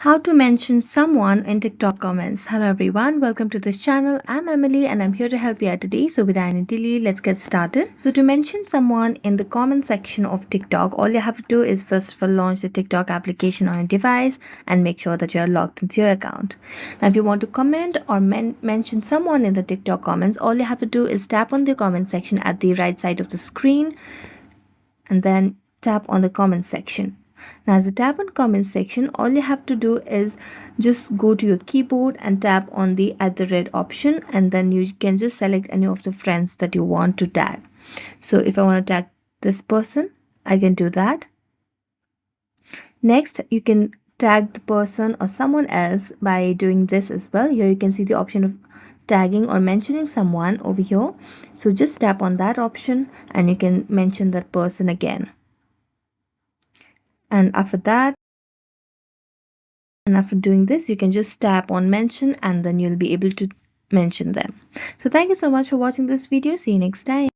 How to mention someone in TikTok comments. Hello everyone, welcome to this channel. I'm Emily and I'm here to help you out today. So without any delay, let's get started. So to mention someone in the comment section of TikTok, all you have to do is first of all launch the TikTok application on your device and make sure that you're logged into your account. Now if you want to comment or mention someone in the TikTok comments, all you have to do is tap on the comment section at the right side of the screen and then tap on the comment section. Now as you tap on comment section, all you have to do is just go to your keyboard and tap on the @ option, and then you can just select any of the friends that you want to tag. So if I want to tag this person, I can do that. Next, you can tag the person or someone else by doing this as well. Here you can see the option of tagging or mentioning someone over here. So just tap on that option and you can mention that person again. And after doing this, you can just tap on mention and then you'll be able to mention them. So thank you so much for watching this video. See you next time.